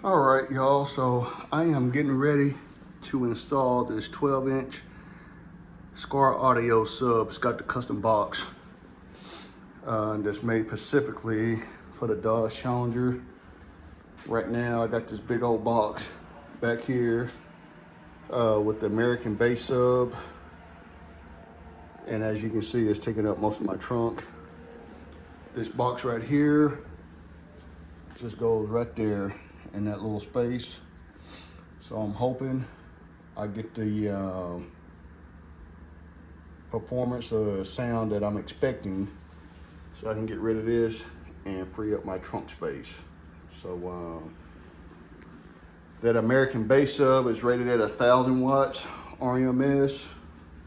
All right, y'all, so I am getting ready to install this 12-inch Skar audio sub. It's got the custom box that's made specifically for the Dodge Challenger. Right now, I got this big old box back here with the American bass sub. And as you can see, it's taking up most of my trunk. This box right here just goes right there in that little space. So I'm hoping I get the performance or sound that I'm expecting so I can get rid of this and free up my trunk space. So that American bass sub is rated at 1,000 watts RMS.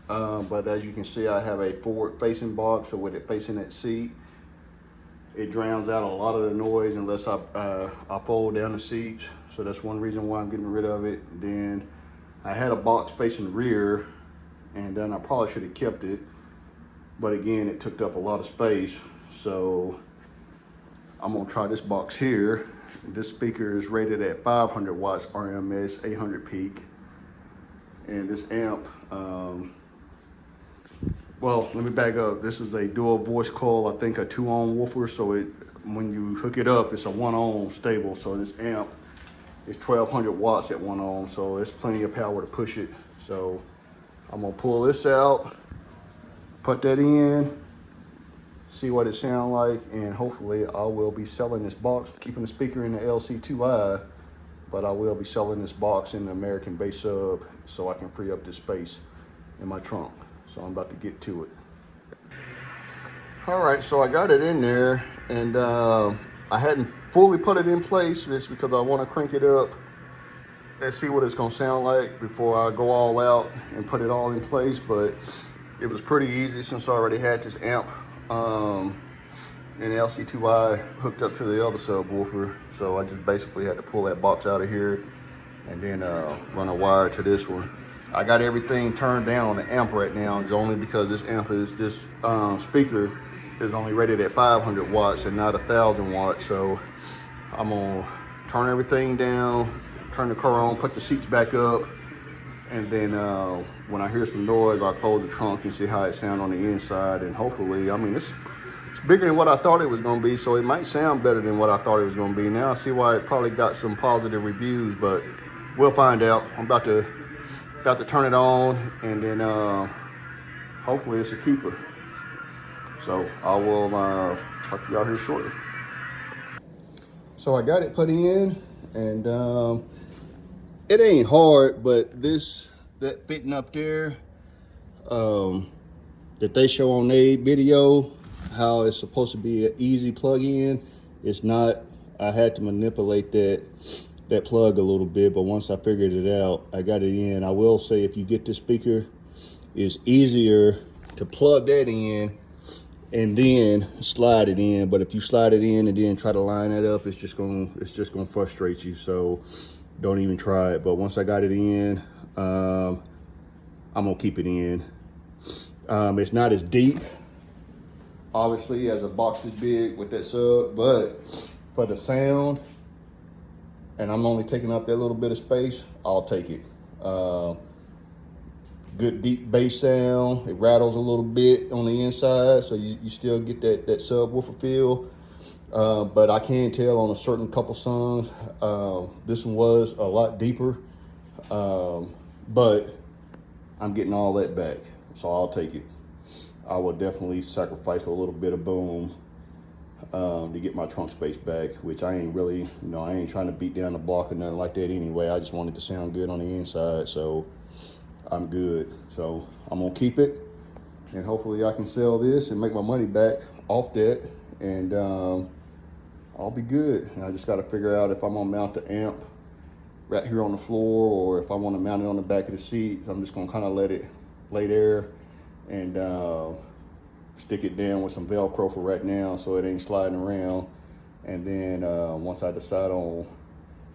But as you can see, I have a forward facing box, so with it facing that seat, it drowns out a lot of the noise unless I fold down the seats. So that's one reason why I'm getting rid of it. Then I had a box facing rear, and then I probably should have kept it. But again, it took up a lot of space. So I'm gonna try this box here. This speaker is rated at 500 watts RMS, 800 peak. And this amp, well, let me back up. This is a dual voice coil, I think a 2-ohm woofer. So when you hook it up, it's a 1-ohm stable. So this amp is 1,200 watts at 1 ohm. So it's plenty of power to push it. So I'm gonna pull this out, put that in, see what it sounds like, and hopefully I will be selling this box, keeping the speaker in the LC2i, but I will be selling this box in the American bass sub so I can free up this space in my trunk. So I'm about to get to it. All right, so I got it in there, and I hadn't fully put it in place just because I want to crank it up and see what it's gonna sound like before I go all out and put it all in place. But it was pretty easy since I already had this amp and LC2i hooked up to the other subwoofer. So I just basically had to pull that box out of here and then run a wire to this one. I got everything turned down on the amp right now. It's only because this speaker is only rated at 500 watts and not 1,000 watts. So I'm gonna turn everything down, turn the car on, put the seats back up, and then when I hear some noise, I'll close the trunk and see how it sounds on the inside. And hopefully, I mean, it's bigger than what I thought it was gonna be, so it might sound better than what I thought it was gonna be. Now I see why it probably got some positive reviews, but we'll find out. I'm about to turn it on, and then hopefully it's a keeper. So I will talk to y'all here shortly. So I got it put in, and it ain't hard, but that fitting up there that they show on their video, how it's supposed to be an easy plug-in, it's not. I had to manipulate that plug a little bit, but once I figured it out, I got it in. I will say, if you get this speaker, it's easier to plug that in and then slide it in. But if you slide it in and then try to line it up, it's just gonna frustrate you. So don't even try it. But once I got it in, I'm gonna keep it in. It's not as deep, obviously, as a box this big with that sub, but for the sound, and I'm only taking up that little bit of space, I'll take it. Good deep bass sound. It rattles a little bit on the inside, so you still get that subwoofer feel. But I can tell on a certain couple songs, this one was a lot deeper, but I'm getting all that back, so I'll take it. I will definitely sacrifice a little bit of boom to get my trunk space back, which I ain't really, I ain't trying to beat down the block or nothing like that anyway. I just wanted to sound good on the inside, so I'm good. So I'm gonna keep it, and hopefully I can sell this and make my money back off that, and I'll be good. And I just got to figure out if I'm gonna mount the amp right here on the floor, or if I want to mount it on the back of the seat. So I'm just gonna kind of let it lay there and stick it down with some Velcro for right now so it ain't sliding around. And then once I decide on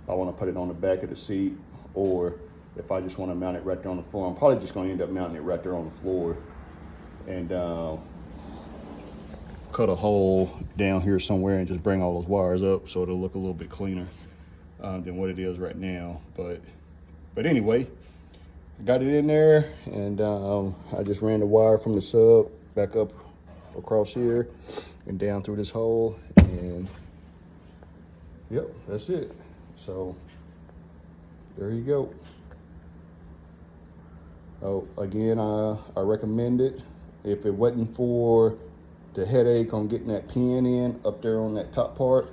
if I want to put it on the back of the seat, or if I just want to mount it right there on the floor, I'm probably just going to end up mounting it right there on the floor, and cut a hole down here somewhere and just bring all those wires up so it'll look a little bit cleaner. than what it is right now. But anyway, I got it in there, and I just ran the wire from the sub back up across here and down through this hole, and yep, that's it. So there you go. Oh, again, I recommend it. If it wasn't for the headache on getting that pin in up there on that top part,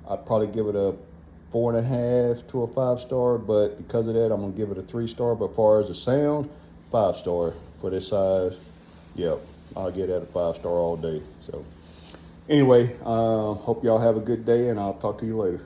I'd probably give it a 4.5 to a 5-star, but because of that, I'm gonna give it a 3-star. But as far as the sound, 5-star for this size. Yep, I'll get it at a 5-star all day. So anyway, hope y'all have a good day, and I'll talk to you later.